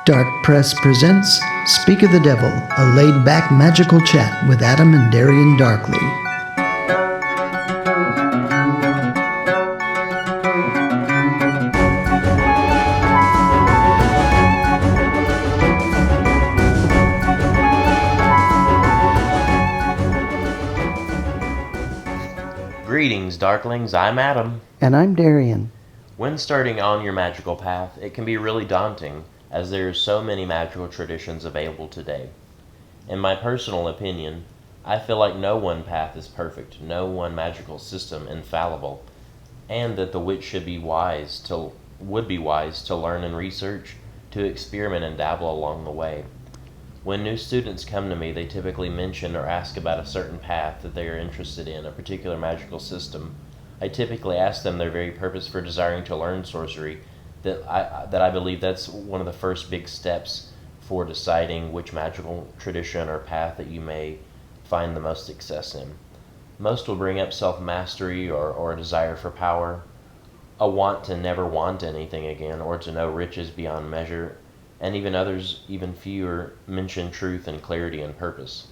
Darkpress presents Speak of the Devil, a laid-back magical chat with Adam and Darian Darkly. Greetings, Darklings. I'm Adam. And I'm Darian. When starting on your magical path, it can be really daunting, as there are so many magical traditions available today. In my personal opinion, I feel like no one path is perfect, no one magical system infallible, and that the witch would be wise to learn and research, to experiment and dabble along the way. When new students come to me, they typically mention or ask about a certain path that they are interested in, a particular magical system. I typically ask them their very purpose for desiring to learn sorcery, that I believe that's one of the first big steps for deciding which magical tradition or path that you may find the most success in. Most will bring up self-mastery or a desire for power, a want to never want anything again, or to know riches beyond measure, and even others, even fewer, mention truth and clarity and purpose.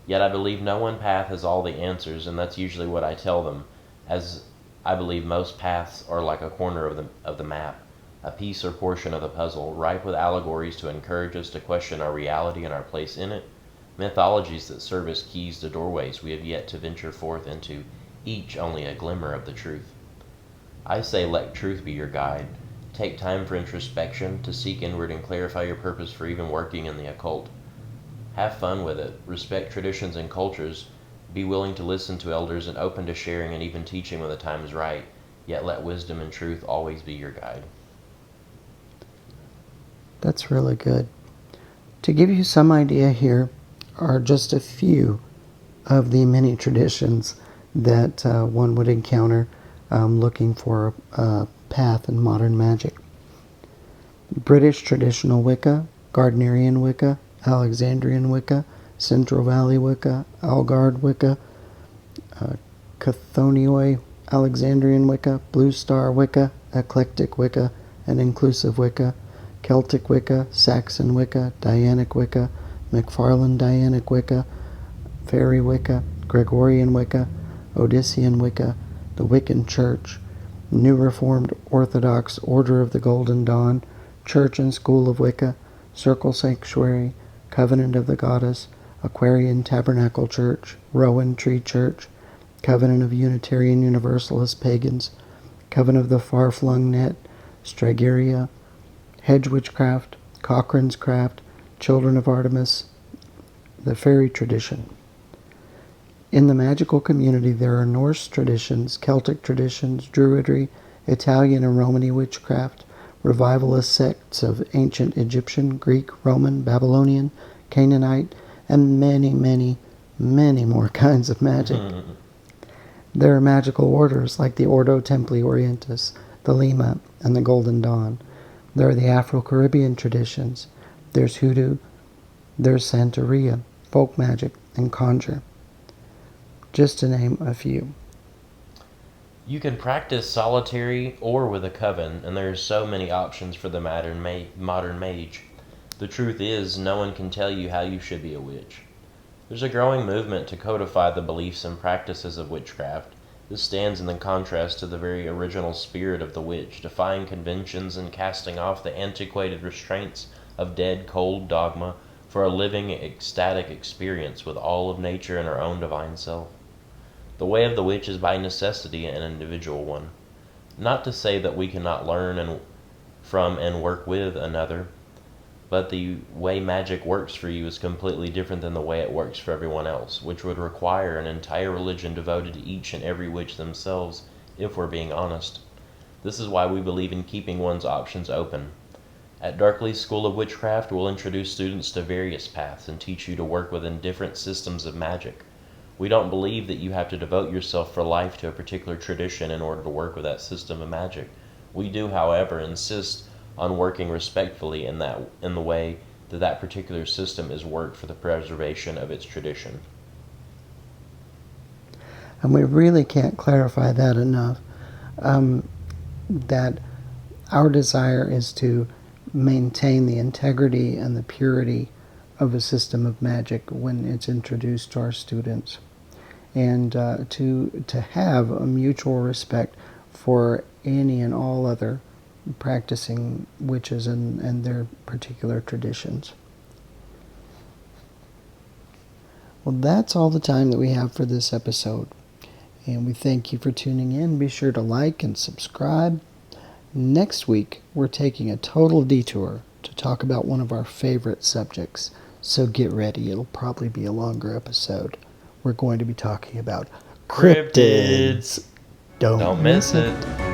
Yet I believe no one path has all the answers, and that's usually what I tell them, as I believe most paths are like a corner of the map, a piece or portion of the puzzle, ripe with allegories to encourage us to question our reality and our place in it, mythologies that serve as keys to doorways we have yet to venture forth into, each only a glimmer of the truth. I say let truth be your guide. Take time for introspection, to seek inward and clarify your purpose for even working in the occult. Have fun with it, respect traditions and cultures, be willing to listen to elders and open to sharing and even teaching when the time is right, yet let wisdom and truth always be your guide. That's really good. To give you some idea, here are just a few of the many traditions that one would encounter looking for a path in modern magic. British traditional Wicca, Gardnerian Wicca, Alexandrian Wicca, Central Valley Wicca, Algard Wicca, Chthonioi Alexandrian Wicca, Blue Star Wicca, Eclectic Wicca, and Inclusive Wicca, Celtic Wicca, Saxon Wicca, Dianic Wicca, McFarlane Dianic Wicca, Fairy Wicca, Gregorian Wicca, Odyssean Wicca, the Wiccan Church, New Reformed Orthodox Order of the Golden Dawn, Church and School of Wicca, Circle Sanctuary, Covenant of the Goddess, Aquarian Tabernacle Church, Rowan Tree Church, Covenant of Unitarian Universalist Pagans, Covenant of the Far-Flung Net, Strageria, Hedge Witchcraft, Cochrane's Craft, Children of Artemis, the Fairy Tradition. In the magical community, there are Norse traditions, Celtic traditions, Druidry, Italian and Romany witchcraft, revivalist sects of ancient Egyptian, Greek, Roman, Babylonian, Canaanite, and many, many, many more kinds of magic. There are magical orders like the Ordo Templi Orientis, the Lima, and the Golden Dawn. There are the Afro-Caribbean traditions. There's Hoodoo, there's Santeria, folk magic, and conjure. Just to name a few. You can practice solitary or with a coven, and there are so many options for the modern mage. The truth is, no one can tell you how you should be a witch. There's a growing movement to codify the beliefs and practices of witchcraft. This stands in the contrast to the very original spirit of the witch, defying conventions and casting off the antiquated restraints of dead, cold dogma for a living, ecstatic experience with all of nature and our own divine self. The way of the witch is by necessity an individual one. Not to say that we cannot learn from and work with another, but the way magic works for you is completely different than the way it works for everyone else, which would require an entire religion devoted to each and every witch themselves, if we're being honest. This is why we believe in keeping one's options open. At Darkly's School of Witchcraft, we'll introduce students to various paths and teach you to work within different systems of magic. We don't believe that you have to devote yourself for life to a particular tradition in order to work with that system of magic. We do, however, insist on working respectfully in the way that particular system is worked for the preservation of its tradition. And we really can't clarify that enough, that our desire is to maintain the integrity and the purity of a system of magic when it's introduced to our students, and to have a mutual respect for any and all other practicing witches and their particular traditions. Well, that's all the time that we have for this episode, and we thank you for tuning in. Be sure to like and subscribe. Next week, we're taking a total detour to talk about one of our favorite subjects, so get ready. It'll probably be a longer episode. We're going to be talking about cryptids. Don't miss it.